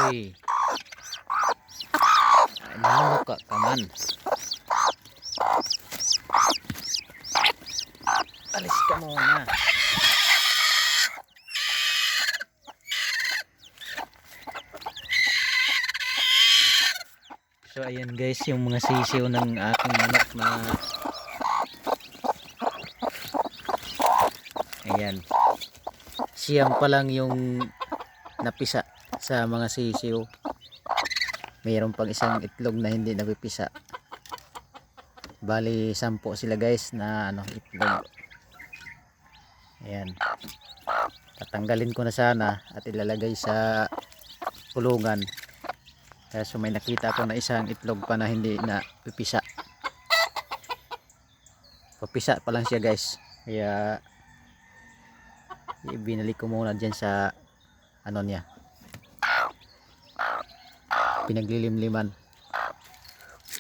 Uy, namuka ka man. Alis ka muna. So ayan guys, yung mga sisiw ng aking manok na ayan. Siyam pa lang yung napisa sa mga sisiw. Mayroon pang isang itlog na hindi napipisa. Bali 10 sila guys na itlog. Ayan. Tatanggalin ko na sana at ilalagay sa kulungan. Kaso may nakita ko na isang itlog pa na hindi na pipisa. Papisa pa lang siya guys. Kaya ibinalik ko muna dyan sa niya. Pinaglilimliman.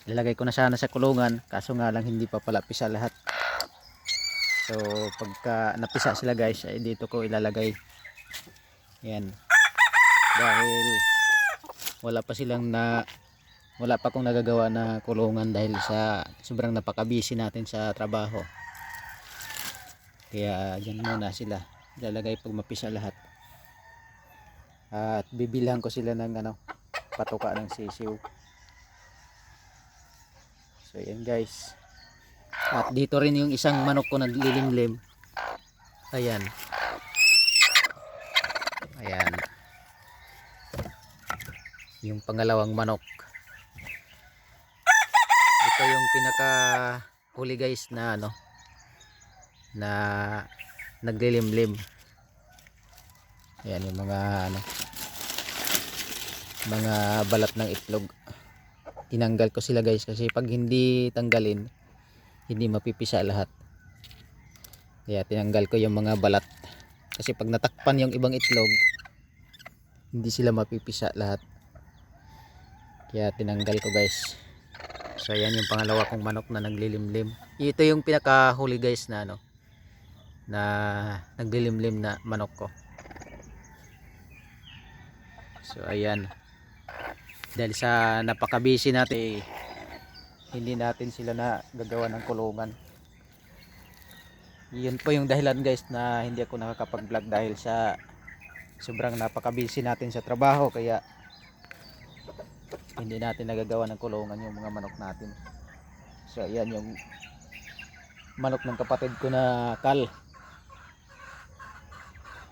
Ilalagay ko na sana sa kulungan. Kaso nga lang hindi pa pala pisa lahat. So pagka napisa sila guys ay dito ko ilalagay. Ayan. Dahil wala pa akong nagagawa na kulungan dahil sa sobrang napaka-busy natin sa trabaho. Kaya dyan muna sila ilalagay pag mapisa lahat. At bibilhan ko sila ng patuka ng sisiw. So yan guys. At dito rin yung isang manok ko naglilimlim. Ayan. Ayan. Yung pangalawang manok. Ito yung pinaka huli guys na na naglilimlim. Ayan yung mga mga balat ng itlog. Tinanggal ko sila guys kasi pag hindi tanggalin hindi mapipisa lahat. Kaya tinanggal ko yung mga balat kasi pag natakpan yung ibang itlog hindi sila mapipisa lahat. Kaya tinanggal ko guys. So ayan yung pangalawa kong manok na naglilimlim. Ito yung pinakahuli guys na na naglilimlim na manok ko. So ayan. Dahil sa napaka-busy natin hindi natin sila na gagawa ng kulungan. Yun po yung dahilan guys na hindi ako nakakapag-vlog dahil sa sobrang napaka-busy natin sa trabaho. Kaya hindi natin nagagawa ng kulungan yung mga manok natin. So ayan yung manok ng kapatid ko na Kal,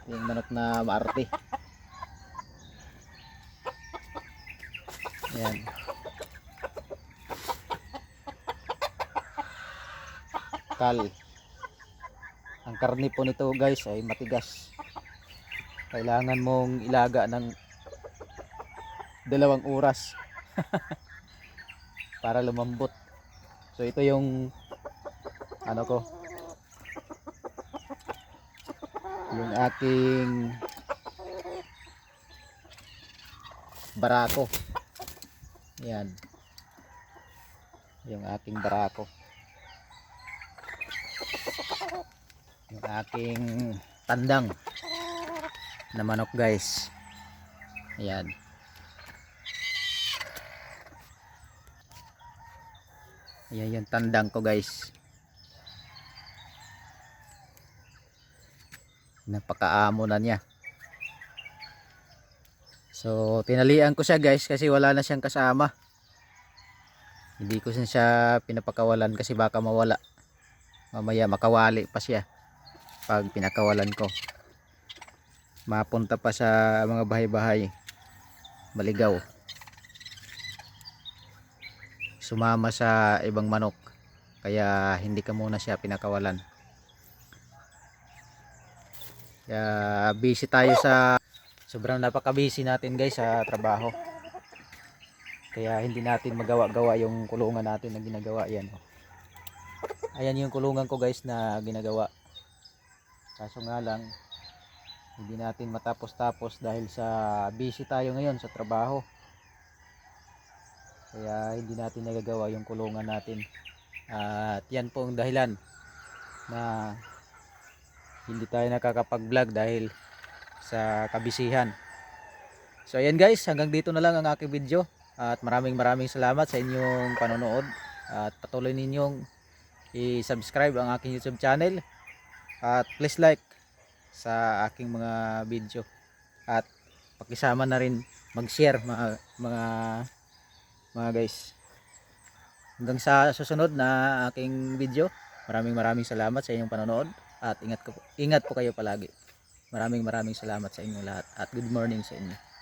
yung manok na Maarte. Ayan. Kal. Ang karne po nito guys ay matigas. Kailangan mong ilaga ng 2 oras para lumambot. So ito yung yung aking barako. Yan yung aking barako, yung aking tandang na manok guys. Ayan. Ayan yung tandang ko guys. Napakaamo na niya. So tinalian ko siya guys kasi wala na siyang kasama. Hindi ko siya pinapakawalan kasi baka mawala. Mamaya makawali pa siya pag pinakawalan ko. Mapunta pa sa mga bahay-bahay. Maligaw. Sumama sa ibang manok. Kaya hindi ka muna siya pinakawalan. Kaya busy tayo sa sobrang napaka-busy natin guys sa trabaho. Kaya hindi natin magawa-gawa yung kulungan natin na ginagawa. Yan. Ayan yung kulungan ko guys na ginagawa. Kaso nga lang hindi natin matapos-tapos dahil sa busy tayo ngayon sa trabaho. Kaya hindi natin nagagawa yung kulungan natin. At yan po ang dahilan na hindi tayo nakakapag-vlog dahil sa kabisihan. So ayan guys, hanggang dito na lang ang aking video. At maraming salamat sa inyong panonood. At patuloy ninyong i-subscribe ang aking YouTube channel. At please like sa aking mga video. At pakisama na rin mag-share mga guys. Hanggang sa susunod na aking video. Maraming salamat sa inyong panonood. At ingat po kayo palagi. Maraming salamat sa inyong lahat. At good morning sa inyo.